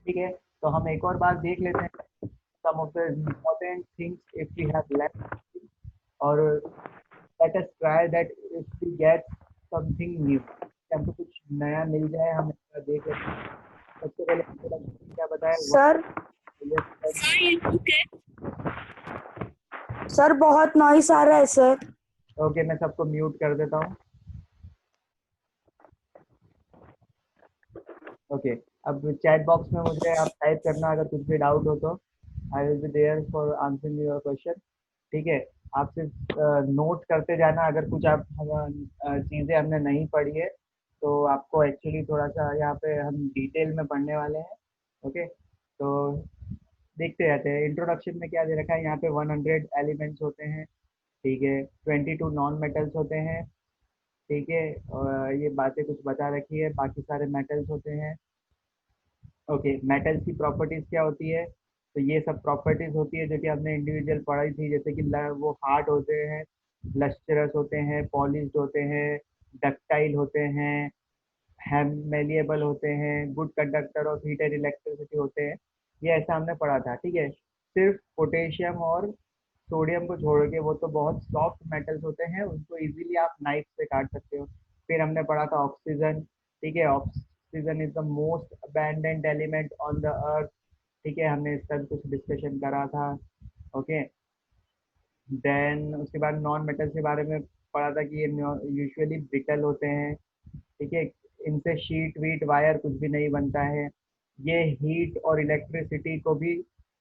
ठीक है, तो हम एक और बात देख लेते हैं, some of the important things if we have left, और let us try that if we get something new, हमको कुछ नया मिल जाए, हम इसका देख लेते हैं। सबसे पहले इंट्रोडक्शन क्या बताया, सर। यस। सर बहुत नॉइस आ रहा है सर। ओके, मैं सबको म्यूट कर देता हूँ। ओके, अब चैट बॉक्स में मुझे आप टाइप करना अगर कुछ भी डाउट हो तो, I will be there for answering your question. ठीक है, आप सिर्फ नोट करते जाना, अगर कुछ आप चीज़ें हमने नहीं पढ़ी है तो आपको एक्चुअली थोड़ा सा यहाँ पे हम डिटेल में पढ़ने वाले हैं। ओके, तो देखते रहते हैं। इंट्रोडक्शन में क्या दे रखा है यहाँ पे, 100 एलिमेंट्स होते हैं। ठीक है, 22 नॉन मेटल्स होते हैं। ठीक है, और ये बातें कुछ बता रखी है, बाकी सारे मेटल्स होते हैं। ओके, मेटल्स की प्रॉपर्टीज क्या होती है, तो ये सब प्रॉपर्टीज होती है जो कि हमने इंडिविजुअल पढ़ी थी, जैसे कि वो हार्ड होते हैं, लस्टरस होते हैं, पॉलिश्ड होते हैं, डक्टाइल होते हैं, मेलिएबल होते हैं, good conductor of heat and electricity होते हैं। ये ऐसा हमने पढ़ा था। ठीक है, सिर्फ पोटेशियम और सोडियम को छोड़ के, वो तो बहुत सॉफ्ट मेटल्स होते हैं, उनको इजीली आप नाइफ से काट सकते हो। फिर हमने पढ़ा था ऑक्सीजन। ठीक है, oxygen is the most abundant element on the earth. ठीक है, हमने इसका भी कुछ डिस्कशन करा था। ओके, देन उसके बाद नॉन मेटल्स के बारे में पढ़ा था कि ये यूजुअली ब्रिटल होते हैं। ठीक है, इनसे शीट वीट वायर कुछ भी नहीं बनता है। ये हीट और इलेक्ट्रिसिटी को भी,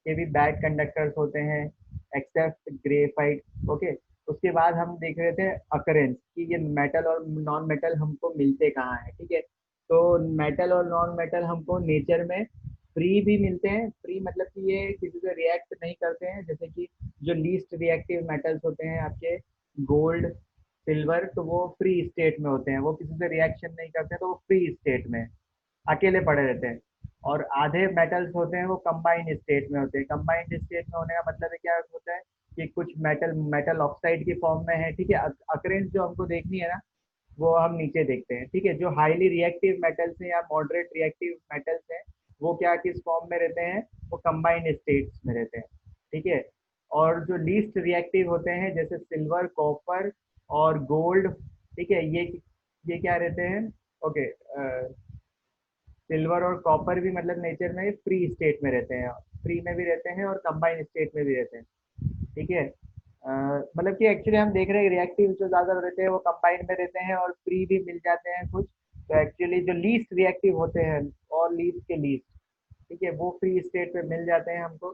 ये भी बैड कंडक्टर्स होते हैं, एक्सेप्ट ग्रेफाइट। ओके, उसके बाद हम देख रहे थे अकरेंस कि ये मेटल और नॉन मेटल हमको मिलते कहाँ हैं। ठीक है, तो मेटल और नॉन मेटल हमको नेचर में फ्री भी मिलते हैं। फ्री मतलब कि ये किसी से रिएक्ट नहीं करते हैं, जैसे कि जो लीस्ट रिएक्टिव मेटल्स होते हैं आपके, गोल्ड, सिल्वर, तो वो फ्री स्टेट में होते हैं, वो किसी से रिएक्शन नहीं करते, तो वो फ्री स्टेट में अकेले पड़े रहते हैं। और आधे मेटल्स होते हैं वो कंबाइंड स्टेट में होते हैं। कंबाइंड स्टेट में होने का मतलब है क्या होता है कि कुछ मेटल मेटल ऑक्साइड की फॉर्म में है। ठीक है, अकरेंस जो हमको देखनी है ना, वो हम नीचे देखते हैं। ठीक है, जो हाईली रिएक्टिव मेटल्स हैं या मॉडरेट रिएक्टिव मेटल्स हैं, वो क्या किस फॉर्म में रहते हैं, वो कंबाइंड स्टेट्स में रहते हैं। ठीक है, और जो लीस्ट रिएक्टिव होते हैं जैसे सिल्वर, कॉपर और गोल्ड, ठीक है, ये क्या रहते हैं। ओके, सिल्वर और कॉपर भी मतलब नेचर में फ्री स्टेट में रहते हैं, फ्री में भी रहते हैं और कंबाइंड स्टेट में भी रहते हैं। ठीक है, मतलब कि एक्चुअली हम देख रहे हैं रिएक्टिव जो ज़्यादा रहते हैं वो कंबाइंड में रहते हैं और फ्री भी मिल जाते हैं कुछ। तो एक्चुअली जो लीस्ट रिएक्टिव होते हैं और लीस्ट के लीस्ट, ठीक है, वो फ्री स्टेट में मिल जाते हैं हमको।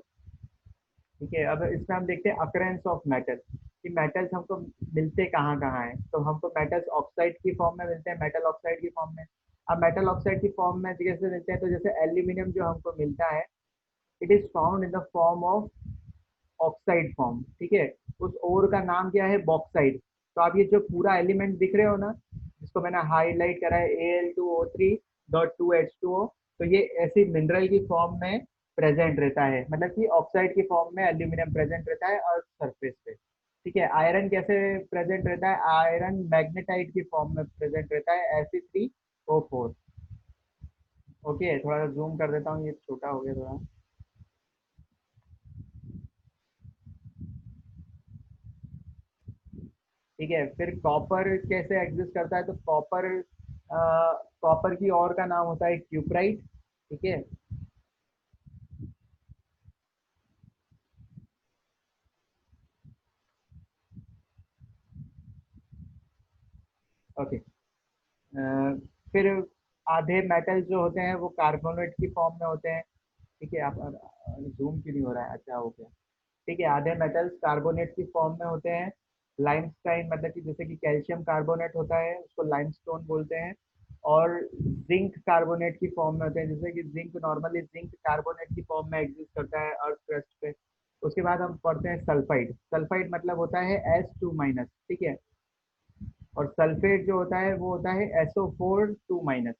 ठीक है, अब इसमें हम देखते हैं अकरेंस ऑफ मेटल, कि मेटल्स हमको मिलते कहाँ कहाँ हैं। तो हमको मेटल्स ऑक्साइड की फॉर्म में मिलते हैं, मेटल ऑक्साइड की फॉर्म में। अब मेटल ऑक्साइड की फॉर्म में जैसे मिलते हैं, तो जैसे एल्यूमिनियम जो हमको मिलता है, it is found in the form of oxide form. ठीक है, उस ओर का नाम क्या है, बॉक्साइड। तो आप ये जो पूरा एलिमेंट दिख रहे हो ना, जिसको मैंने हाईलाइट करा है, Al2O3.2H2O, तो ये ऐसी मिनरल की फॉर्म में प्रेजेंट रहता है, मतलब कि ऑक्साइड की फॉर्म में एल्यूमिनियम प्रेजेंट रहता है अर्थ सरफेस पे। ठीक है, आयरन कैसे प्रेजेंट रहता है, आयरन मैग्नेटाइट की फॉर्म में प्रेजेंट रहता है, Fe3O4। ओके, थोड़ा सा जूम कर देता हूँ, ये छोटा हो गया थोड़ा। ठीक है, फिर कॉपर कैसे एग्जिस्ट करता है, तो कॉपर, कॉपर की और का नाम होता है क्यूप्राइट। ठीक है, ओके, फिर आधे मेटल जो होते हैं वो कार्बोनेट की फॉर्म में होते हैं। ठीक है, आप जूम क्यों नहीं हो रहा है, अच्छा हो गया। ठीक है, आधे मेटल्स कार्बोनेट की फॉर्म में होते हैं। लाइमस्टाइन मतलब कि जैसे कि कैल्शियम कार्बोनेट होता है, उसको लाइमस्टोन बोलते हैं। और जिंक कार्बोनेट की फॉर्म में होते हैं, जैसे कि जिंक नॉर्मली जिंक कार्बोनेट की फॉर्म में एग्जिस्ट करता है अर्थ क्रस्ट पे। उसके बाद हम पढ़ते हैं सल्फाइड। सल्फाइड मतलब होता है S2-। ठीक है, और सल्फेट जो होता है वो होता है SO4 2-।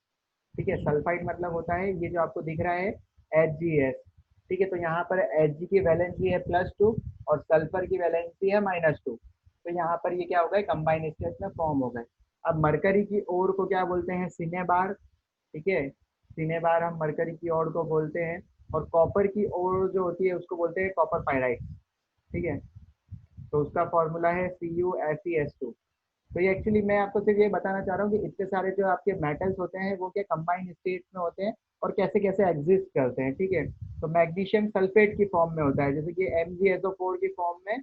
ठीक है, सल्फाइड मतलब होता है ये जो आपको दिख रहा है, Hgs। ठीक है, तो यहाँ पर Hg की वैलेंसी है +2 और सल्फर की वैलेंसी है -2। तो यहाँ पर ये क्या हो गए, कंबाइन स्टेट में फॉर्म हो गए। अब मरकरी की ओर को क्या बोलते हैं, सिनेबार। ठीक है, सिनेबार हम मरकरी की ओर को बोलते हैं, और कॉपर की ओर जो होती है उसको बोलते हैं कॉपर पायराइट। ठीक है, तो उसका फॉर्मूला है CuFeS2। तो ये एक्चुअली मैं आपको सिर्फ ये बताना चाह रहा हूँ कि इतने सारे जो आपके मेटल्स होते हैं वो क्या कंबाइंड स्टेट में होते हैं और कैसे कैसे एग्जिस्ट करते हैं। ठीक है, तो मैग्नीशियम सल्फेट की फॉर्म में होता है, जैसे कि MgSO4 की फॉर्म में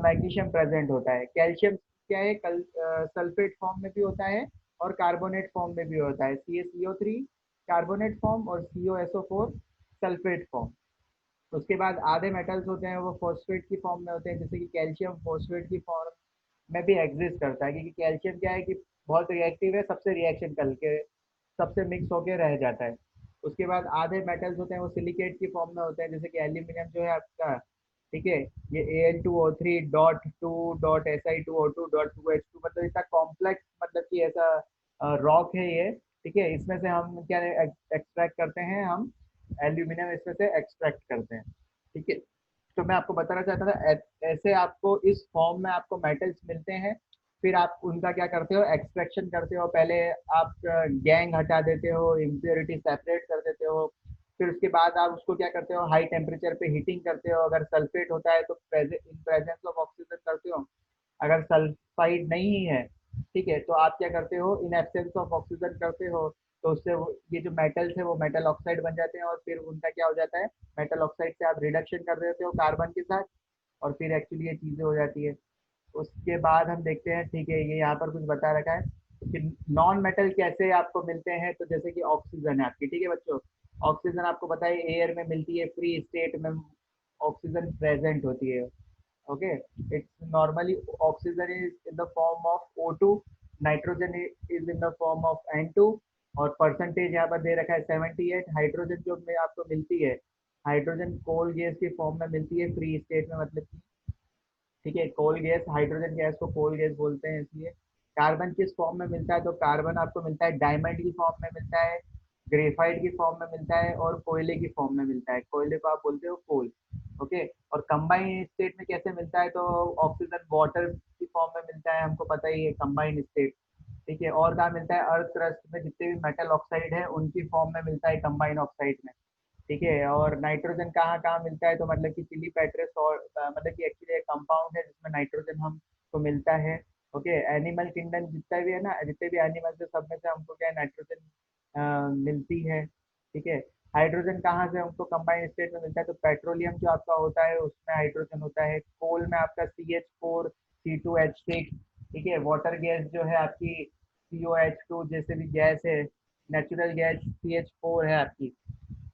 मैग्नीशियम प्रेजेंट होता है। कैल्शियम क्या है, कल सल्फेट फॉर्म में भी होता है और कार्बोनेट फॉर्म में भी होता है, CaCO3 कार्बोनेट फॉर्म और COSO4 सल्फेट फॉर्म। उसके बाद आधे मेटल्स होते हैं वो फॉस्फेट की फॉर्म में होते हैं, जैसे कि कैल्शियम फॉस्फेट की फॉर्म में भी एग्जिस्ट करता है, क्योंकि कैल्शियम क्या है कि बहुत रिएक्टिव है, सबसे रिएक्शन करके सबसे मिक्स होके रह जाता है। उसके बाद आधे मेटल्स होते हैं वो सिलिकेट की फॉर्म में होते हैं, जैसे कि एल्यूमिनियम जो है आपका, ठीक है, ये Al2O3 dot 2 dot Si2O2 dot 2H2, मतलब इतना कॉम्प्लेक्स, मतलब कि ऐसा रॉक है ये। ठीक है, इसमें से हम क्या एक्सट्रैक्ट करते हैं, हम एल्यूमिनियम इसमें से एक्सट्रैक्ट करते हैं। ठीक है, तो मैं आपको बताना चाहता था ऐसे आपको इस फॉर्म में आपको मेटल्स मिलते हैं, फिर आप उनका क्या करते हो, एक्सट्रैक्शन करते हो। पहले आप गैंग हटा देते हो, इम्प्योरिटी सेपरेट कर देते हो, फिर उसके बाद आप उसको क्या करते हो, हाई टेम्परेचर पे हीटिंग करते हो। अगर सल्फेट होता है तो इन प्रेजेंस ऑफ ऑक्सीजन करते हो, अगर सल्फाइड नहीं है, ठीक है, तो आप क्या करते हो, इन एब्सेंस ऑफ ऑक्सीजन करते हो। तो उससे ये जो मेटल्स है वो मेटल ऑक्साइड बन जाते हैं, और फिर उनका क्या हो जाता है, मेटल ऑक्साइड से आप रिडक्शन कर देते हो कार्बन के साथ, और फिर एक्चुअली ये चीज़ें हो जाती है। उसके बाद हम देखते हैं, ठीक है, ये यहाँ पर कुछ बता रखा है कि नॉन मेटल कैसे आपको मिलते हैं। तो जैसे कि ऑक्सीजन है आपकी, ठीक है बच्चों, ऑक्सीजन आपको पता है एयर में मिलती है, फ्री स्टेट में ऑक्सीजन प्रेजेंट होती है। Okay, it's normally oxygen is in the form of O2, nitrogen is in the form of N2, और परसेंटेज यहाँ पर दे रखा है 78। हाइड्रोजन जो में आपको मिलती है, हाइड्रोजन कोल गैस की फॉर्म में मिलती है फ्री स्टेट में, मतलब कि, ठीक है, कोल गैस, हाइड्रोजन गैस को कोल गैस बोलते हैं इसलिए। कार्बन किस फॉर्म में मिलता है, तो कार्बन आपको मिलता है डायमंड की फॉर्म में मिलता है, ग्रेफाइट की फॉर्म में मिलता है, और कोयले की फॉर्म में मिलता है। कोयले को आप बोलते हो कोल। ओके, और कंबाइंड स्टेट में कैसे मिलता है, तो ऑक्सीजन वाटर की फॉर्म में मिलता है, हमको पता ही है कंबाइंड स्टेट। ठीक है, और कहाँ मिलता है, अर्थ क्रस्ट में जितने भी मेटल ऑक्साइड है उनकी फॉर्म में मिलता है कंबाइंड ऑक्साइड में। ठीक है, और नाइट्रोजन कहाँ कहाँ मिलता है, तो मतलब कि चिली पेट्रेस, और मतलब कि एक्चुअली एक कंपाउंड है जिसमें नाइट्रोजन हमको मिलता है। ओके, एनिमल किंगडम जितना भी है ना, जितने भी एनिमल्स है सब में से हमको क्या है, नाइट्रोजन मिलती है। ठीक है, हाइड्रोजन कहाँ से हमको कंबाइंड स्टेट में मिलता है, तो पेट्रोलियम जो आपका होता है उसमें हाइड्रोजन होता है, कोल में आपका CH4 C2H6। ठीक है, वाटर गैस जो है आपकी COH2 जैसे भी गैस है, नेचुरल गैस CH4 है आपकी।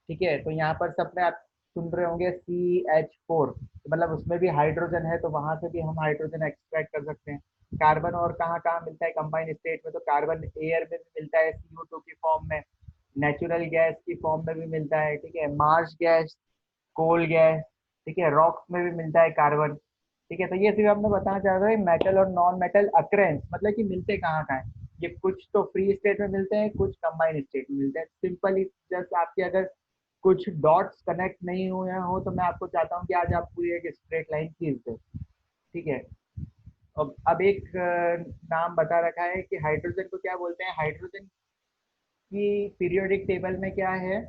ठीक है, तो यहाँ पर सब में आप सुन रहे होंगे CH4, तो मतलब उसमें भी हाइड्रोजन है, तो वहां से भी हम हाइड्रोजन एक्सट्रैक्ट कर सकते हैं। कार्बन और कहाँ कहाँ मिलता है कंबाइंड स्टेट में, तो कार्बन एयर में भी मिलता है CO2 की फॉर्म में, नेचुरल गैस की फॉर्म में भी मिलता है। ठीक है, मार्स गैस, कोल गैस, ठीक है, रॉक्स में भी मिलता है कार्बन। ठीक है, तो ये सिर्फ हमने बताना चाह रहा है मेटल और नॉन मेटल अक्रेंस, मतलब कि मिलते कहाँ कहाँ है। ये कुछ तो फ्री स्टेट में मिलते हैं, कुछ कंबाइंड स्टेट में मिलते हैं। सिंपली जस्ट आपके अगर कुछ डॉट्स कनेक्ट नहीं हुए हो तो मैं आपको चाहता हूँ कि आज आप पूरी एक स्ट्रेट लाइन खींच दो। ठीक है, अब एक नाम बता रखा है कि हाइड्रोजन को क्या बोलते हैं। हाइड्रोजन की पीरियोडिक टेबल में क्या है,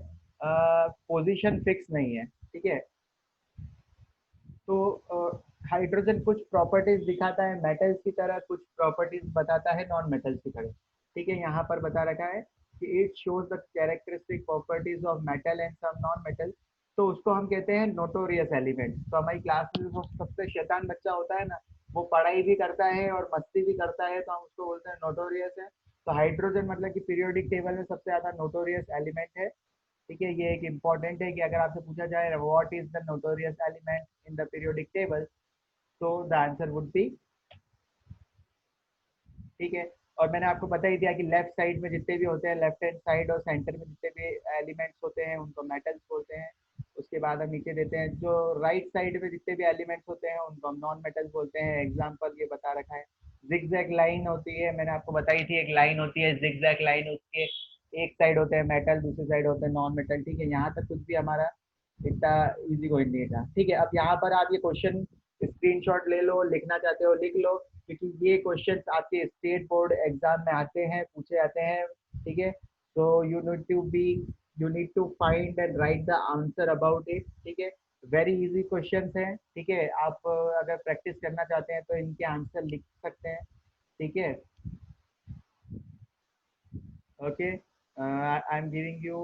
पोजीशन फिक्स नहीं है। ठीक है, तो हाइड्रोजन कुछ प्रॉपर्टीज दिखाता है मेटल्स की तरह, कुछ प्रॉपर्टीज बताता है नॉन मेटल्स की तरह। ठीक है, यहाँ पर बता रखा है कि it shows the characteristic properties of metal and some non metal. तो उसको हम कहते हैं नोटोरियस एलिमेंट। तो हमारी क्लास में वो सबसे शैतान बच्चा होता है ना, वो पढ़ाई भी करता है और मस्ती भी करता है, तो हम उसको बोलते हैं नोटोरियस है। तो हाइड्रोजन मतलब कि पीरियोडिक टेबल में सबसे ज्यादा नोटोरियस एलिमेंट है। ठीक है, ये एक इम्पॉर्टेंट है कि अगर आपसे पूछा जाए what is the notorious element in the periodic table, तो द आंसर वुड बी, ठीक है। और मैंने आपको बता ही दिया कि लेफ्ट साइड में जितने भी होते हैं, लेफ्ट हैंड साइड और सेंटर में जितने भी एलिमेंट्स होते हैं उनको मेटल्स बोलते हैं। उसके बाद हम नीचे देते हैं जो राइट साइड में जितने भी एलिमेंट्स होते हैं उनको हम नॉन मेटल्स बोलते हैं। एग्जाम्पल ये बता रखा है, जिगजैग लाइन होती है, मैंने आपको बताई थी एक लाइन होती है जिगजैग लाइन, उसके एक साइड होते हैं मेटल, दूसरी साइड होते हैं नॉन मेटल। ठीक है, यहाँ तक कुछ भी हमारा इतना इजी गोइंग नहीं था। ठीक है, अब यहाँ पर आप ये क्वेश्चन स्क्रीनशॉट ले लो, लिखना चाहते हो लिख लो, क्योंकि ये क्वेश्चंस आपके स्टेट बोर्ड एग्जाम में आते हैं, पूछे जाते हैं। ठीक है, so you need to find and write the answer about it, ठीक है। वेरी इजी क्वेश्चंस हैं, ठीक है। आप अगर प्रैक्टिस करना चाहते हैं तो इनके आंसर लिख सकते हैं, ठीक है। Okay, I am giving you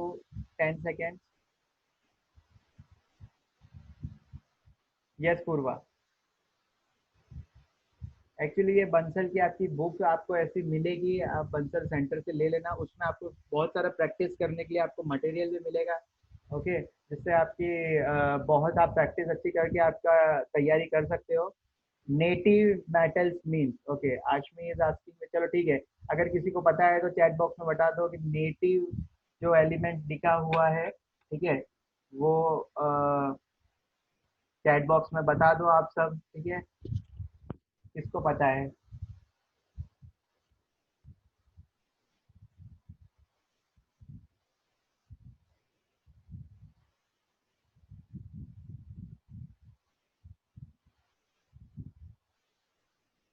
10 seconds। Yes Purva. Actually ये बंसल की आपकी बुक आपको ऐसी मिलेगी, आप बंसल सेंटर से ले लेना, उसमें आपको बहुत सारा प्रैक्टिस करने के लिए आपको मटेरियल भी मिलेगा, ओके। जिससे आपकी बहुत आप प्रैक्टिस अच्छी करके आपका तैयारी कर सकते हो। Native metals means, okay, Ashmi is asking में, चलो ठीक है। अगर किसी को पता है तो चैट बॉक्स में बता दो कि नेटिव जो एलिमेंट लिखा हुआ है, ठीक है, वो चैट बॉक्स में बता दो आप सब, ठीक है। किसको पता है?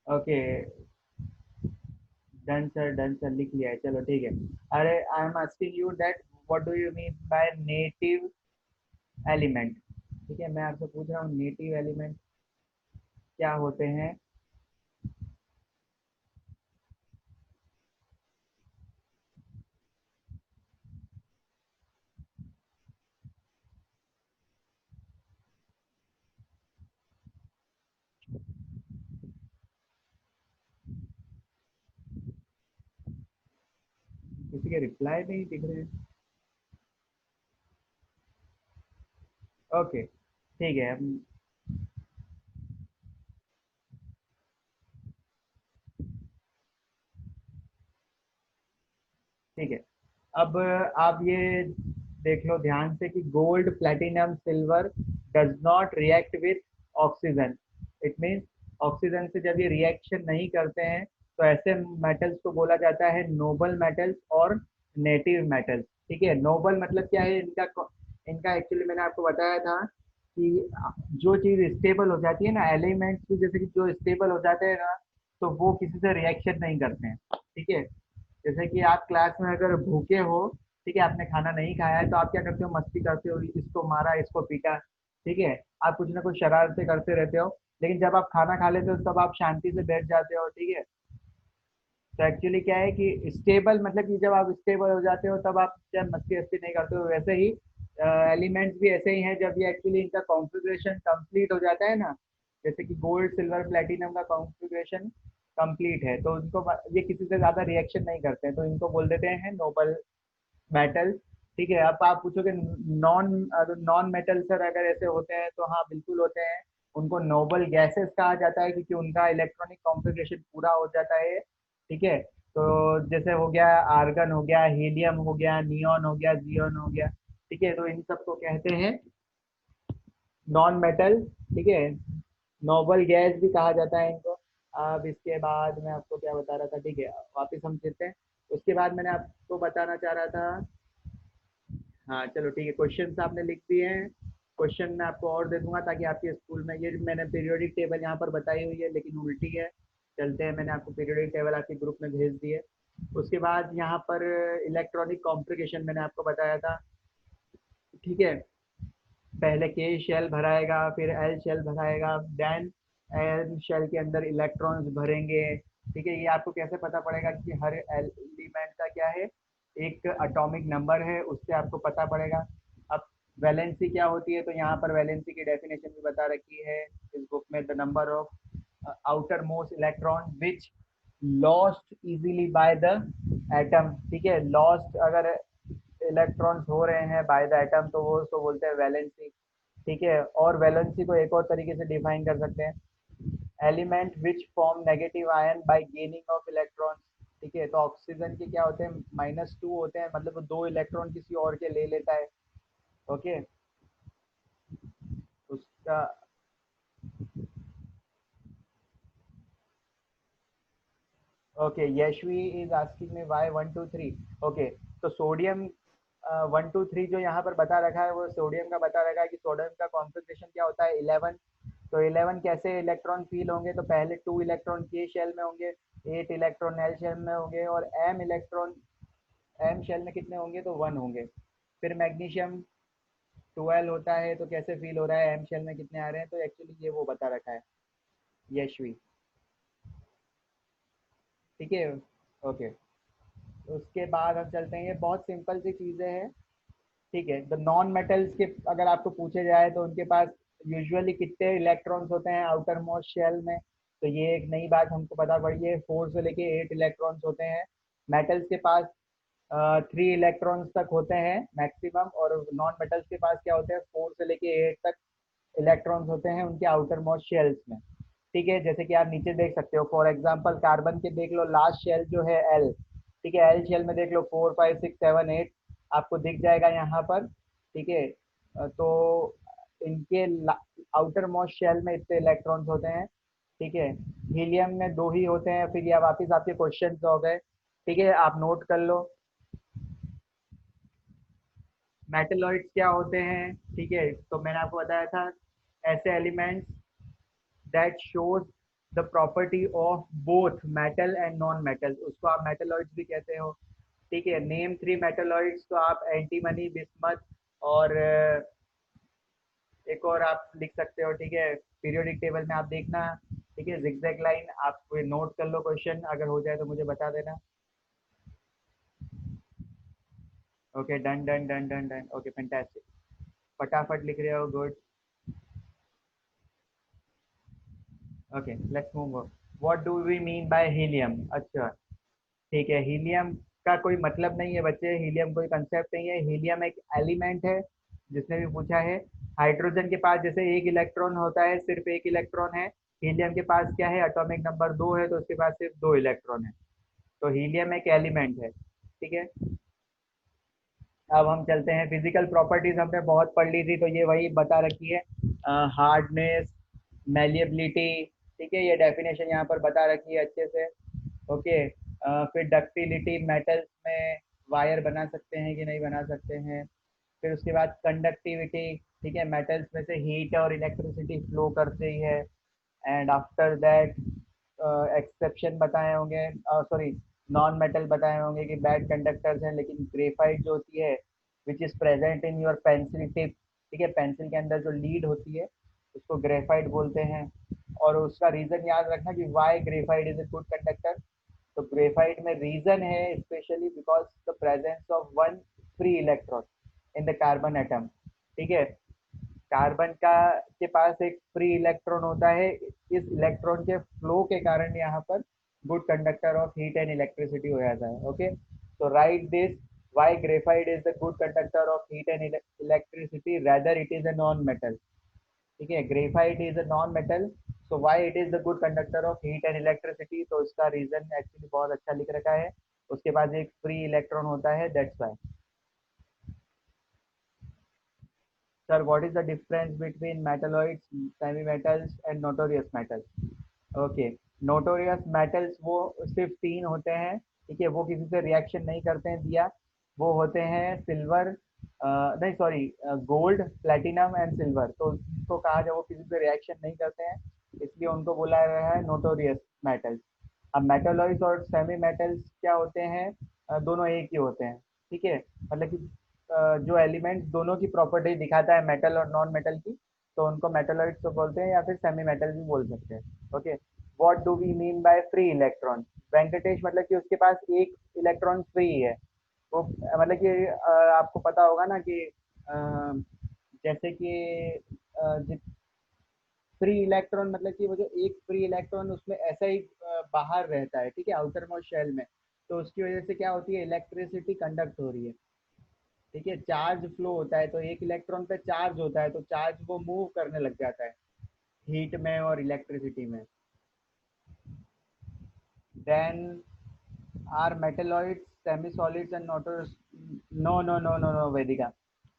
ओके, डन सर, लिख लिया है, चलो ठीक है। अरे I am asking you that what do you mean by native element, ठीक है। मैं आपसे पूछ रहा हूँ नेटिव एलिमेंट क्या होते हैं। किसी के रिप्लाई नहीं दिख रहे हैं। ओके ठीक है, ठीक है। अब आप ये देख लो ध्यान से कि gold platinum silver does not react with oxygen. It means oxygen से जब ये रिएक्शन नहीं करते हैं तो ऐसे मेटल्स को बोला जाता है नोबल मेटल्स और नेटिव मेटल्स, ठीक है। नोबल मतलब क्या है इनका, इनका एक्चुअली मैंने आपको बताया था कि जो चीज़ स्टेबल हो जाती है ना, एलिमेंट्स भी जैसे कि जो स्टेबल हो जाते हैं ना, तो वो किसी से रिएक्शन नहीं करते हैं, ठीक है। जैसे कि आप क्लास में अगर भूखे हो, ठीक है, आपने खाना नहीं खाया है, तो आप क्या करते हो, मस्ती करते हो, इसको मारा इसको पीटा, ठीक है। आप कुछ ना कुछ शरारतें करते रहते हो, लेकिन जब आप खाना खा लेते हो तब आप शांति से बैठ जाते हो, ठीक है। तो एक्चुअली क्या है कि स्टेबल मतलब कि जब आप स्टेबल हो जाते हो तब आप जब मस्ती वस्ती नहीं करते हो, वैसे ही एलिमेंट्स भी ऐसे ही हैं। जब ये एक्चुअली इनका कॉन्फ़िगरेशन कंप्लीट हो जाता है ना, जैसे कि गोल्ड सिल्वर प्लेटिनम का कॉन्फ़िगरेशन कंप्लीट है, तो उनको ये किसी से ज़्यादा रिएक्शन नहीं करते हैं, तो इनको बोल देते हैं नोबल मेटल, ठीक है। अब आप पूछोगे नॉन, नॉन मेटल सर अगर ऐसे होते हैं तो हाँ बिल्कुल होते हैं। उनको नोबल गैसेस कहा जाता है क्योंकि उनका इलेक्ट्रॉनिक कॉन्फ़िगरेशन पूरा हो जाता है, ठीक है। तो जैसे हो गया आर्गन हो गया, हीलियम हो गया, नियॉन हो गया, जियोन हो गया, ठीक है। तो इन सबको कहते हैं नॉन मेटल, ठीक है। नोबल गैस भी कहा जाता है इनको। अब इसके बाद मैं आपको क्या बता रहा था, ठीक है, वापस हम चलते हैं। उसके बाद मैंने आपको बताना चाह रहा था, हाँ चलो ठीक है, क्वेश्चन आपने लिख दिए हैं। क्वेश्चन मैं आपको और दे दूंगा ताकि आपके स्कूल में, ये मैंने पीरियोडिक टेबल यहाँ पर बताई हुई है लेकिन उल्टी है। चलते हैं, मैंने आपको पीरियोडिक टेबल आपके ग्रुप में भेज दिए। उसके बाद यहाँ पर इलेक्ट्रॉनिक कॉन्फ़िगरेशन मैंने आपको बताया था, ठीक है। पहले के शेल भराएगा, फिर एल शेल भराएगा, देन एल शेल के अंदर इलेक्ट्रॉन्स भरेंगे, ठीक है। ये आपको कैसे पता पड़ेगा कि हर एलिमेंट का क्या है, एक एटॉमिक नंबर है, उससे आपको पता पड़ेगा। अब वैलेंसी क्या होती है, तो यहाँ पर वैलेंसी की डेफिनेशन भी बता रखी है इस बुक में, the number of outer most electron which lost easily by the atom, ठीक है। लॉस्ट अगर इलेक्ट्रॉन्स हो रहे हैं बाय द एटम तो वो उसको बोलते हैं वैलेंसी, ठीक है। और वैलेंसी को एक और तरीके से डिफाइन कर सकते हैं, element which form negative ion bye gaining of electrons, ठीक है। तो ऑक्सीजन के क्या होते हैं, -2 होते हैं, मतलब वो 2 इलेक्ट्रॉन किसी और के ले लेता है, ओके। उसका okay, Yashvi is asking me why 1 2 3, okay. तो सोडियम 1 2 3 जो यहाँ पर बता रखा है वो सोडियम का बता रखा है कि सोडियम का कॉन्फ़िगरेशन क्या होता है, 11। तो 11 कैसे इलेक्ट्रॉन फील होंगे, तो पहले 2 इलेक्ट्रॉन के शेल में होंगे, 8 इलेक्ट्रॉन एल शेल में होंगे और एम इलेक्ट्रॉन एम शेल में कितने होंगे, तो 1 होंगे। फिर मैग्नीशियम 12 होता है, तो कैसे फील हो रहा है, एम शेल में कितने आ रहे हैं, तो एक्चुअली ये वो बता रखा है यशवी। ठीक है, ओके। उसके बाद हम चलते हैं, ये बहुत सिंपल सी चीज़ें हैं। ठीक है, द नॉन मेटल्स के अगर आपको पूछे जाए तो उनके पास यूजुअली कितने इलेक्ट्रॉन्स होते हैं आउटर मोस्ट शेल में, तो ये एक नई बात हमको पता पड़ी है, 4 से लेके 8 इलेक्ट्रॉन्स होते हैं। मेटल्स के पास 3 इलेक्ट्रॉन्स तक होते हैं मैक्सिमम, और नॉन मेटल्स के पास क्या होते हैं, 4 से लेके 8 तक इलेक्ट्रॉन्स होते हैं उनके आउटर मोस्ट शेल्स में। ठीक है, जैसे कि आप नीचे देख सकते हो, फॉर एग्जांपल कार्बन के देख लो, लास्ट शेल जो है एल। ठीक है, एल शेल में देख लो 4 5 6 7 8 आपको दिख जाएगा यहाँ पर। ठीक है, तो इनके आउटर मोस्ट शेल में इतने इलेक्ट्रॉन्स होते हैं। ठीक है, हीलियम में 2 ही होते हैं। फिर ये वापिस आपके क्वेश्चन हो गए। ठीक है, आप नोट कर लो मेटलॉइड्स क्या होते हैं। ठीक है, तो मैंने आपको बताया था ऐसे elements that shows the property of both metal and non metal, उसको आप मेटलॉइड्स भी कहते हो। ठीक है, नेम 3 मेटलॉइड्स, तो आप एंटीमनी, बिस्मथ और एक और आप लिख सकते हो। ठीक है, पीरियोडिक टेबल में आप देखना। ठीक है, जिगजैग लाइन आप नोट कर लो, क्वेश्चन अगर हो जाए तो मुझे बता देना। Okay, done done done done done, okay fantastic, फटाफट लिख रहे हो, good. Okay, let's move on. What do we mean by helium? अच्छा, ठीक है, हीलियम का कोई मतलब नहीं है बच्चे, हीलियम कोई कंसेप्ट नहीं है, हीलियम एक एलिमेंट है। जिसने भी पूछा है, हाइड्रोजन के पास जैसे एक इलेक्ट्रॉन होता है, सिर्फ एक इलेक्ट्रॉन है, हीलियम के पास क्या है, एटॉमिक नंबर 2 है, तो उसके पास सिर्फ 2 इलेक्ट्रॉन है। तो हीलियम एक एलिमेंट है। ठीक है, अब हम चलते हैं, फिजिकल प्रॉपर्टीज हमने बहुत पढ़ ली थी, तो ये वही बता रखी है, हार्डनेस, मैलिएबिलिटी। ठीक है, ये डेफिनेशन यहाँ पर बता रखी है अच्छे से। ओके, फिर डक्टिलिटी, मेटल्स में वायर बना सकते हैं कि नहीं बना सकते हैं। फिर उसके बाद कंडक्टिविटी, ठीक है, मेटल्स में से हीट और इलेक्ट्रिसिटी फ्लो करते ही है। एंड आफ्टर दैट एक्सेप्शन बताए होंगे, सॉरी, नॉन मेटल बताए होंगे कि बैड कंडक्टर्स हैं, लेकिन ग्रेफाइट जो होती है which is present in your pencil tip. ठीक है, पेंसिल के अंदर जो लीड होती है उसको ग्रेफाइट बोलते हैं। और उसका रीज़न याद रखना कि why graphite is a good conductor. तो ग्रेफाइट में रीज़न है specially because the presence of one free electron in the carbon atom. ठीक है, कार्बन का के पास एक फ्री इलेक्ट्रॉन होता है, इस इलेक्ट्रॉन के फ्लो के कारण यहाँ पर good conductor of heat and electricity हो जाता है। ओके, तो write this, why graphite is the good conductor of heat and electricity, rather it is a non metal. ठीक है, graphite is a non metal, so why it is the good conductor of heat and electricity, तो इसका reason actually बहुत अच्छा लिख रखा है, उसके पास एक फ्री इलेक्ट्रॉन होता है, that's why. Sir, what is the difference between metalloids, semi metals and notorious metals? Okay, notorious metals वो सिर्फ 3 होते हैं। ठीक है, वो किसी से रिएक्शन नहीं करते हैं दिया, वो होते हैं सिल्वर, नहीं sorry, gold, platinum and silver, तो उसको कहा जाए वो किसी से रिएक्शन नहीं करते हैं, इसलिए उनको बोला गया है नोटोरियस मेटल्स। अब मेटलॉइड्स और सेमी मेटल्स क्या होते हैं, दोनों एक ही होते हैं। ठीक है, मतलब कि जो एलिमेंट्स दोनों की प्रॉपर्टी दिखाता है, मेटल और नॉन मेटल की, तो उनको मेटलॉइड्स तो बोलते हैं, या फिर सेमी मेटल भी बोल सकते हैं। Okay, what do we mean by free electron? Venkatesh, मतलब कि उसके पास एक इलेक्ट्रॉन फ्री है। वो मतलब कि आपको पता होगा ना कि अ, जैसे कि फ्री इलेक्ट्रॉन मतलब कि वो जो एक फ्री इलेक्ट्रॉन उसमें ऐसा ही बाहर रहता है। ठीक है, आउटर मोस्ट शेल में, तो उसकी वजह से क्या होती है, इलेक्ट्रिसिटी कंडक्ट हो रही है। ठीक है, चार्ज फ्लो होता है, तो एक इलेक्ट्रॉन पे चार्ज होता है, तो चार्ज वो मूव करने लग जाता है हीट में और इलेक्ट्रिसिटी में। Then are metalloids semi solids and नोटोस? No no no no no Vedika,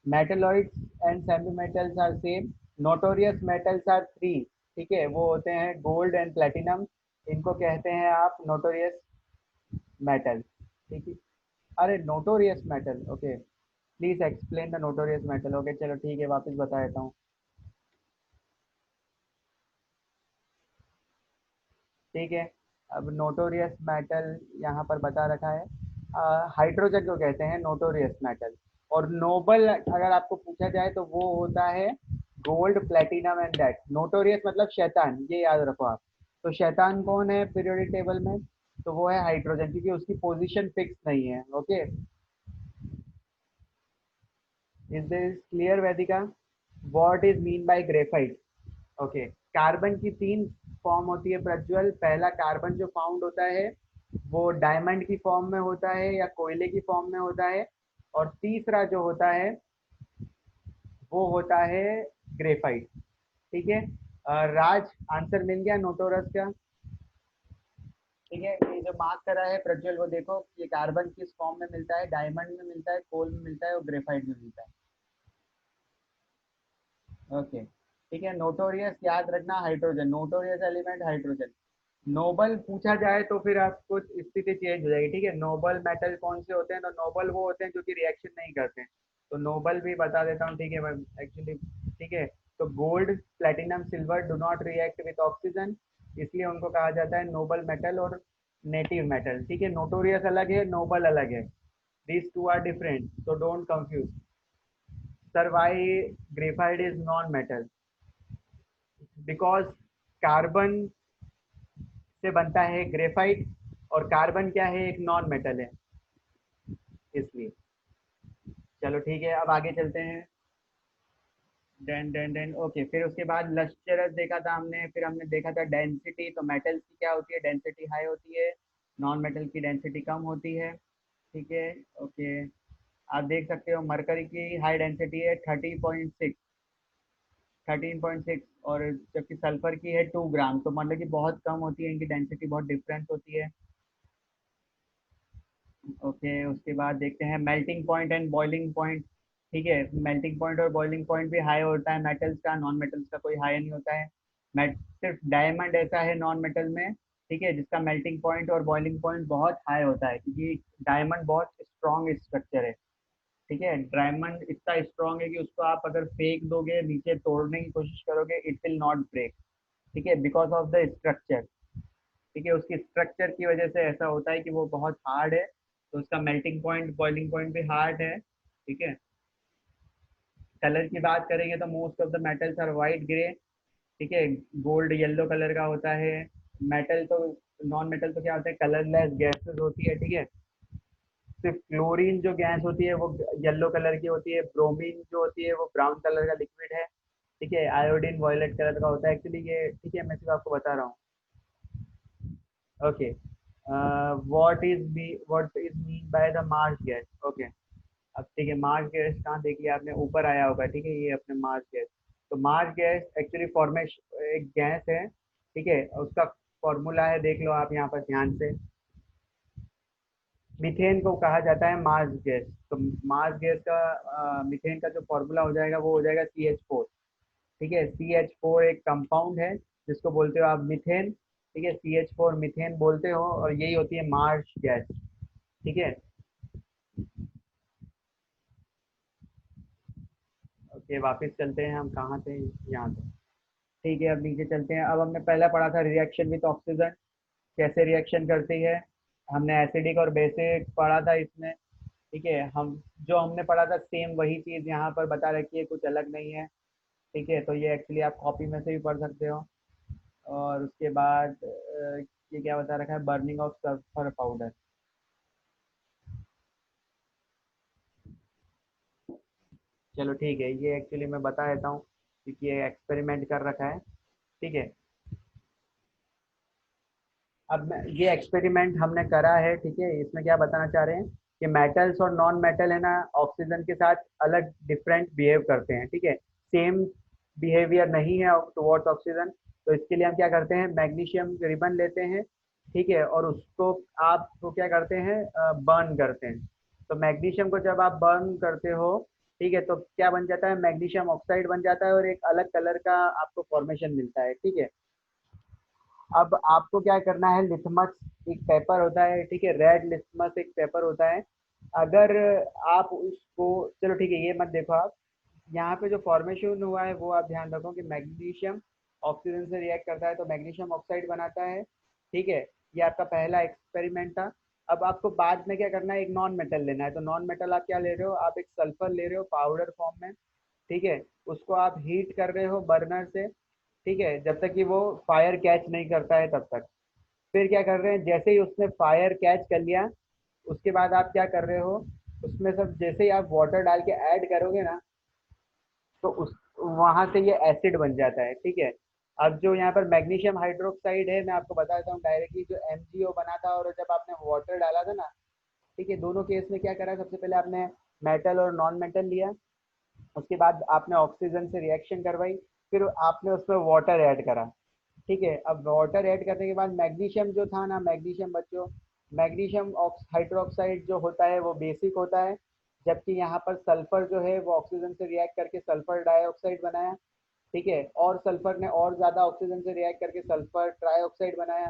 metalloids and semi metals are same, notorious metals are 3। ठीक है, वो होते हैं गोल्ड एंड प्लेटिनम, इनको कहते हैं आप नोटोरियस मेटल। ठीक है, अरे notorious metal, okay, please explain the notorious metal. Okay, चलो ठीक है, वापस बता देता हूँ। ठीक है, अब नोटोरियस मेटल यहाँ पर बता रखा है। हाइड्रोजन को कहते हैं नोटोरियस मेटल। और नोबल अगर आपको पूछा जाए तो वो होता है gold, platinum and that. Notorious मतलब शैतान, ये याद रखो आप। तो शैतान कौन है पीरियोडिक टेबल में? तो वो है हाइड्रोजन, क्योंकि उसकी पोजीशन फिक्स नहीं है। Okay, is this clear Vedika? What is mean by graphite? Okay, carbon की तीन फॉर्म होती है प्रज्वल। पहला कार्बन जो फाउंड होता है वो डायमंड की फॉर्म में होता है या कोयले की फॉर्म में होता है। और तीसरा जो होता है वो होता है ग्रेफाइट। ठीक है। राज, आंसर मिल गया नोटोरस का? ठीक है, ये जो मार्क करा है प्रज्वल वो देखो, ये कार्बन किस फॉर्म में मिलता है, डायमंड में मिलता है, कोल में मिलता है और ग्रेफाइट में मिलता है। ओके, ठीक है। नोटोरियस याद रखना, hydrogen, notorious element hydrogen. Noble पूछा जाए तो फिर आपको स्थिति चेंज हो जाएगी। ठीक है, नोबल मेटल कौन से होते हैं? तो नोबल वो होते हैं जो कि रिएक्शन नहीं करते हैं। तो नोबल भी बता देता हूँ, ठीक है मैं एक्चुअली। ठीक है, तो gold, platinum, silver do not react with oxygen, इसलिए उनको कहा जाता है नोबल मेटल और नेटिव मेटल। ठीक है, नोटोरियस अलग है, नोबल अलग है। these two are different, so don't confuse. Sir, why graphite is non-metal? Because carbon से बनता है ग्रेफाइट, और कार्बन क्या है, एक नॉन मेटल है, इसलिए। चलो ठीक है, अब आगे चलते हैं। डेन डेन डेन ओके, फिर उसके बाद लस्चरस देखा था हमने, फिर हमने देखा था डेंसिटी। तो मेटल्स की क्या होती है, डेंसिटी हाई होती है, नॉन मेटल की डेंसिटी कम होती है। ठीक है, ओके। आप देख सकते हो मरकरी की हाई डेंसिटी है 30.6, 13.6, और जबकि सल्फर की है 2 ग्राम। तो मतलब कि बहुत कम होती है, इनकी डेंसिटी बहुत डिफरेंट होती है। ओके, उसके बाद देखते हैं melting point and boiling point. ठीक है, मेल्टिंग पॉइंट और बॉइलिंग पॉइंट भी हाई होता है मेटल्स का, नॉन मेटल्स का कोई हाई नहीं होता है। सिर्फ डायमंड ऐसा है नॉन मेटल में, ठीक है, जिसका मेल्टिंग पॉइंट और बॉइलिंग पॉइंट बहुत हाई होता है, क्योंकि डायमंड बहुत स्ट्रॉन्ग स्ट्रक्चर है। ठीक है, डायमंड इतना स्ट्रॉन्ग है कि उसको आप अगर फेंक दोगे, नीचे तोड़ने की कोशिश करोगे, इट विल नॉट ब्रेक। ठीक है, बिकॉज ऑफ द स्ट्रक्चर। ठीक है, उसकी स्ट्रक्चर की वजह से ऐसा होता है कि वो बहुत हार्ड है, तो उसका मेल्टिंग पॉइंट बॉइलिंग पॉइंट भी हार्ड है। ठीक है, कलर की बात करेंगे तो most of the metals are white grey. ठीक है, गोल्ड येलो कलर का होता है। मेटल तो, नॉन मेटल तो क्या होता है, कलरलेस गैसेस होती है। ठीक है, सिर्फ क्लोरीन जो गैस होती है वो येलो कलर की होती है, ब्रोमीन जो होती है वो ब्राउन कलर का लिक्विड है। ठीक है, आयोडीन वॉयलेट कलर का होता है एक्चुअली ये। ठीक है, मैं सिर्फ आपको बता रहा हूँ। Okay, what is mean by the marsh gas? Okay, अब ठीक है, मार्स गैस कहाँ देख लिया आपने, ऊपर आया होगा। ठीक है, ये अपने मार्स गैस। तो मार्स गैस एक्चुअली फॉर्मेशन एक गैस है। ठीक है, उसका फॉर्मूला है, देख लो आप यहाँ पर ध्यान से। मीथेन को कहा जाता है मार्स गैस। तो मार्स गैस का मीथेन का जो फॉर्मूला हो जाएगा वो हो जाएगा CH4। ठीक है, CH4 एक कंपाउंड है जिसको बोलते हो आप मीथेन। ठीक है, CH4 मीथेन बोलते हो, और यही होती है मार्स गैस। ठीक है, ओके, वापस चलते हैं, हम कहाँ थे, यहाँ थे। ठीक है, अब नीचे चलते हैं। अब हमने पहला पढ़ा था रिएक्शन विथ ऑक्सीजन, कैसे रिएक्शन करती है। हमने एसिडिक और बेसिक पढ़ा था इसमें। ठीक है, हम जो हमने पढ़ा था सेम वही चीज़ यहाँ पर बता रखी है, कुछ अलग नहीं है। ठीक है, तो ये एक्चुअली आप कॉपी में से भी पढ़ सकते हो। और उसके बाद ये क्या बता रखा है, बर्निंग ऑफ सल्फर पाउडर। चलो ठीक है, ये एक्चुअली मैं बता देता हूँ, क्योंकि ये एक्सपेरिमेंट कर रखा है। ठीक है, ये एक्सपेरिमेंट हमने करा है। ठीक है, इसमें क्या बताना चाह रहे हैं कि मेटल्स और नॉन मेटल है ना, ऑक्सीजन के साथ अलग डिफरेंट बिहेव करते हैं। ठीक है, सेम बिहेवियर नहीं है टुवर्ड्स ऑक्सीजन। तो इसके लिए हम क्या करते हैं, मैग्नीशियम रिबन लेते हैं। ठीक है, और उसको आप तो क्या करते हैं, बर्न करते हैं। तो मैग्नीशियम को जब आप बर्न करते हो, ठीक है, तो क्या बन जाता है, मैग्नीशियम ऑक्साइड बन जाता है, और एक अलग कलर का आपको फॉर्मेशन मिलता है। ठीक है, अब आपको क्या करना है, लिथमस एक पेपर होता है। ठीक है, रेड लिथमस एक पेपर होता है। अगर आप उसको, चलो ठीक है, ये मत देखो आप, यहाँ पे जो फॉर्मेशन हुआ है वो आप ध्यान रखो कि मैग्नीशियम ऑक्सीजन से रिएक्ट करता है तो मैग्नीशियम ऑक्साइड बनाता है। ठीक है, ये आपका पहला एक्सपेरिमेंट था। अब आपको बाद में क्या करना है, एक नॉन मेटल लेना है। तो नॉन मेटल आप क्या ले रहे हो, आप एक सल्फर ले रहे हो पाउडर फॉर्म में, ठीक है। उसको आप हीट कर रहे हो बर्नर से, ठीक है, जब तक कि वो फायर कैच नहीं करता है तब तक। फिर क्या कर रहे हैं, जैसे ही उसने फायर कैच कर लिया, उसके बाद आप क्या कर रहे हो, उसमें सब जैसे ही आप वाटर डाल के ऐड करोगे ना, तो उस वहां से ये एसिड बन जाता है, ठीक है। अब जो यहाँ पर मैग्नीशियम हाइड्रोक्साइड है, मैं आपको बता देता हूँ डायरेक्टली, जो एमजीओ बना था और जब आपने वाटर डाला था ना, ठीक है, दोनों केस में क्या करा, सबसे पहले आपने मेटल और नॉन मेटल लिया, उसके बाद आपने ऑक्सीजन से रिएक्शन करवाई, फिर आपने उसमें वाटर ऐड करा, ठीक है। अब वाटर ऐड करने के बाद मैग्नीशियम जो था ना, मैग्नीशियम बच्चों, मैग्नीशियम हाइड्रोक्साइड जो होता है वो बेसिक होता है, जबकि यहाँ पर सल्फर जो है वो ऑक्सीजन से रिएक्ट करके सल्फर डाइऑक्साइड बनाया, ठीक है। और सल्फर ने और ज़्यादा ऑक्सीजन से रिएक्ट करके सल्फर ट्राइऑक्साइड बनाया।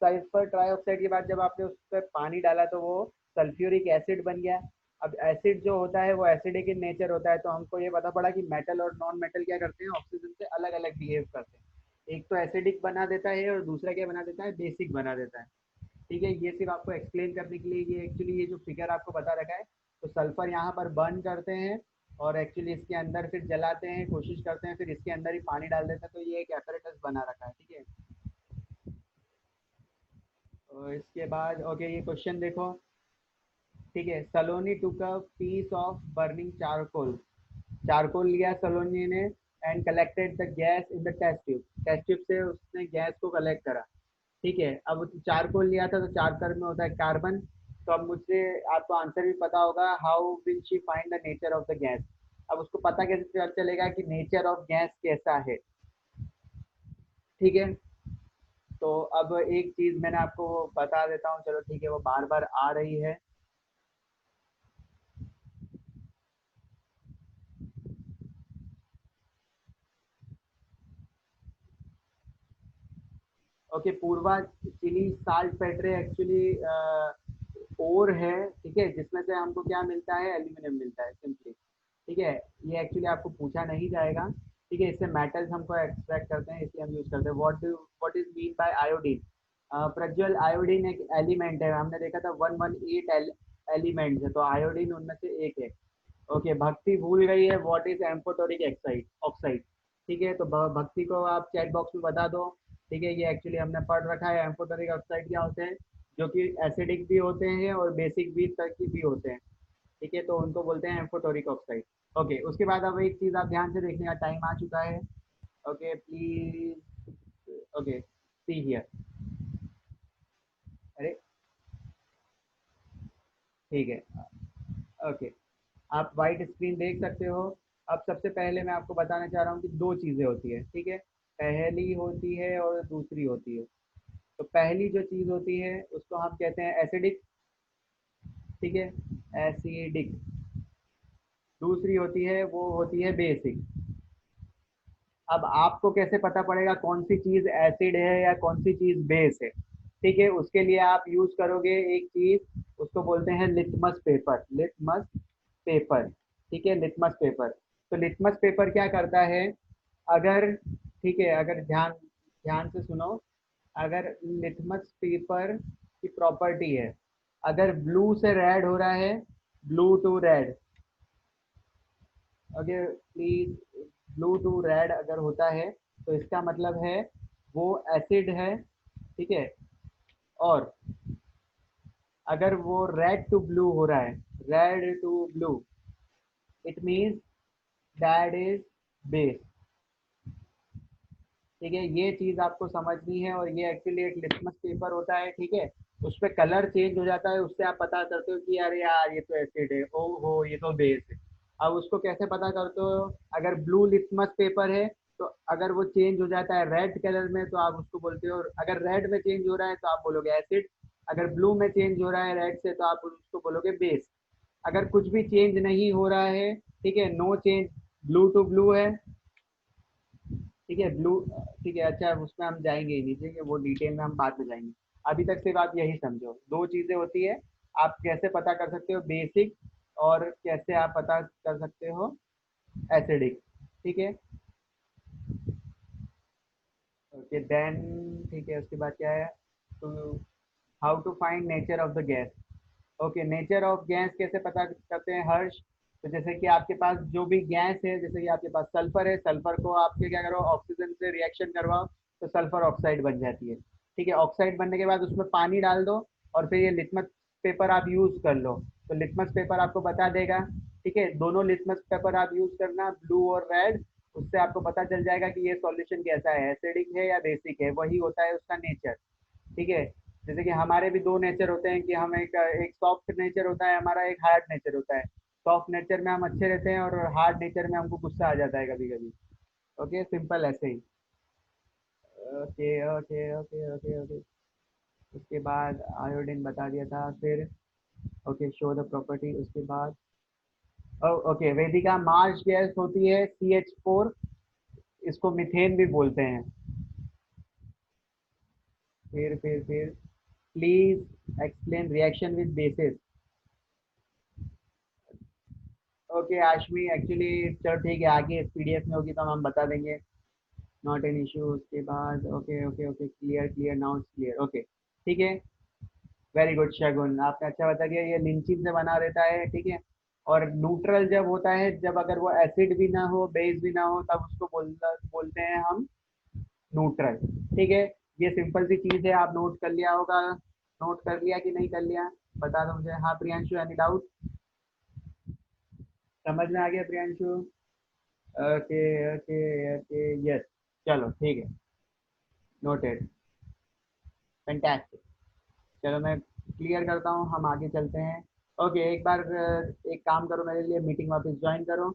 सल्फर ट्राइऑक्साइड के बाद जब आपने उस पर पानी डाला तो वो सल्फ्यूरिक एसिड बन गया। अब एसिड जो होता है वो एसिडिक इन नेचर होता है, तो हमको ये पता पड़ा कि मेटल और नॉन मेटल क्या करते हैं, ऑक्सीजन से अलग अलग बिहेव करते हैं। एक तो एसिडिक बना देता है और दूसरा क्या बना देता है, बेसिक बना देता है, ठीक है। ये सिर्फ आपको एक्सप्लेन करने के लिए, ये एक्चुअली ये जो फिगर आपको बता रखा है, तो सल्फर यहाँ पर बर्न करते हैं और एक्चुअली इसके अंदर फिर जलाते हैं, कोशिश करते हैं, फिर इसके अंदर ही पानी डाल देते हैं, तो ये एक एपरेटस बना रखा है, ठीक है। और इसके बाद ओके, ये क्वेश्चन देखो, ठीक है। Saloni took a piece of burning charcoal, charcoal लिया सलोनी ने, and collected the gas in the test tube, test tube से उसने गैस को कलेक्ट करा, ठीक है। अब चारकोल लिया था, तो चारकोल में होता है कार्बन। तो अब मुझसे आपको आंसर भी पता होगा, how will she find the nature of the gas. अब उसको पता कैसे चलेगा कि नेचर ऑफ गैस कैसा है, ठीक है। तो अब एक चीज मैंने आपको बता देता हूँ, चलो ठीक है, वो बार बार आ रही है। ओके, पूर्वा चिली साल्ट पेट्रे एक्चुअली ओर है, ठीक है, जिसमें से हमको क्या मिलता है, एल्यूमिनियम मिलता है सिंपली, ठीक है। ये एक्चुअली आपको पूछा नहीं जाएगा, ठीक है। इससे मेटल्स हमको एक्सट्रैक्ट करते हैं, इसलिए हम यूज करते हैं। What is mean by iodine. Prajwal, iodine एक एलिमेंट है, हमने देखा था 118 एलिमेंट्स है, तो आयोडीन उनमें से एक है। ओके, भक्ति भूल गई है, व्हाट इज एम्फोटोरिक ऑक्साइड ऑक्साइड, ठीक है। तो भक्ति को आप चैट बॉक्स में बता दो, ठीक है। ये एक्चुअली हमने पढ़ रखा है, एम्फोटोरिक ऑक्साइड क्या होते हैं, जो कि एसिडिक भी होते हैं और बेसिक भी तक की भी होते हैं, ठीक है। तो उनको बोलते हैं एम्फोटोरिक ऑक्साइड। ओके, उसके बाद अब एक चीज़ आप ध्यान से देखने का, टाइम आ चुका है। Okay please, okay see here, अरे ठीक है, ओके, आप वाइट स्क्रीन देख सकते हो। अब सबसे पहले मैं आपको बताना चाह रहा हूँ कि दो चीज़ें होती है, ठीक है। पहली होती है और दूसरी होती है। तो पहली जो चीज़ होती है उसको हम कहते हैं एसिडिक, ठीक है, एसिडिक। दूसरी होती है वो होती है बेसिक। अब आपको कैसे पता पड़ेगा कौन सी चीज़ एसिड है या कौन सी चीज़ बेस है, ठीक है। उसके लिए आप यूज करोगे एक चीज़, उसको बोलते हैं लिटमस पेपर, लिटमस पेपर, ठीक है, लिटमस पेपर। तो लिटमस पेपर क्या करता है, अगर, ठीक है, अगर ध्यान ध्यान से सुनो, अगर लिटमस पेपर की प्रॉपर्टी है, अगर ब्लू से रेड हो रहा है, ब्लू टू रेड, अगर प्लीज, ब्लू टू रेड अगर होता है, तो इसका मतलब है वो एसिड है, ठीक है। और अगर वो रेड टू ब्लू हो रहा है, red to blue, it means that is base, ठीक है। ये चीज़ आपको समझनी है, और ये एक्चुअली एक लिटमस पेपर होता है, ठीक है। उस पर कलर चेंज हो जाता है, उससे आप पता करते हो कि अरे यार ये तो एसिड है, ओ हो ये तो बेस है। अब उसको कैसे पता करते हो, अगर ब्लू लिटमस पेपर है, तो अगर वो चेंज हो जाता है रेड कलर में, तो आप उसको बोलते हो, अगर रेड में चेंज हो रहा है तो आप बोलोगे एसिड, अगर ब्लू में चेंज हो रहा है रेड से, तो आप उसको बोलोगे बेस। अगर कुछ भी चेंज नहीं हो रहा है, ठीक है, no change, blue to blue है, ठीक है, ब्लू, ठीक है। अच्छा, उसमें हम जाएंगे ही नहीं, ठीक है, वो डिटेल में हम बाद में जाएंगे। अभी तक सिर्फ आप यही समझो, दो चीज़ें होती है, आप कैसे पता कर सकते हो बेसिक, और कैसे आप पता कर सकते हो एसिडिक, ठीक है। ओके देन, ठीक है, उसके बाद क्या है, तो how to find nature of the gas. Okay, nature of gas कैसे पता करते हैं हर्ष? तो जैसे कि आपके पास जो भी गैस है, जैसे कि आपके पास सल्फर है, सल्फर को आपके क्या करो, ऑक्सीजन से रिएक्शन करवाओ तो सल्फर ऑक्साइड बन जाती है। ठीक है, ऑक्साइड बनने के बाद उसमें पानी डाल दो और फिर ये लिटमस पेपर आप यूज कर लो, तो लिटमस पेपर आपको बता देगा। ठीक है, दोनों लिटमस पेपर आप यूज करना, ब्लू और रेड, उससे आपको पता चल जाएगा कि ये सॉल्यूशन कैसा है, एसिडिक है या बेसिक है, वही होता है उसका नेचर। ठीक है, जैसे कि हमारे भी दो नेचर होते हैं कि हम एक एक सॉफ्ट नेचर होता है हमारा, एक हार्ड नेचर होता है। सॉफ्ट नेचर में हम अच्छे रहते हैं और हार्ड नेचर में हमको गुस्सा आ जाता है कभी कभी। ओके, सिंपल ऐसे ही। Okay okay okay okay okay. उसके बाद आयोडीन बता दिया था फिर। Okay, show the property. उसके बाद ओके, वेदिका मार्च गैस होती है CH4, इसको मीथेन भी बोलते हैं। फिर please explain reaction with basis. Okay Ashmi, actually चलो ठीक है, आगे PDF में होगी तो हम बता देंगे, नॉट एन इशू। उसके बाद okay okay okay, clear clear, now it's clear. Okay ठीक है, वेरी गुड शगुन, आपने अच्छा बता दिया, ये लिंचिन से बना रहता है। ठीक है, और न्यूट्रल जब होता है, जब अगर वो एसिड भी ना हो बेस भी ना हो, तब उसको बोलते हैं हम न्यूट्रल। ठीक है, ये सिंपल सी चीज़ है, आप नोट कर लिया होगा। नोट कर लिया कि नहीं कर लिया, बता दो मुझे। हाँ प्रियांशु, एनी डाउट? समझ में आ गया Priyanshu? Okay okay okay, yes, चलो ठीक है, नोटेड, फैंटास्टिक। चलो मैं क्लियर करता हूँ, हम आगे चलते हैं। ओके, एक बार एक काम करो, मेरे लिए मीटिंग वापस ज्वाइन करो।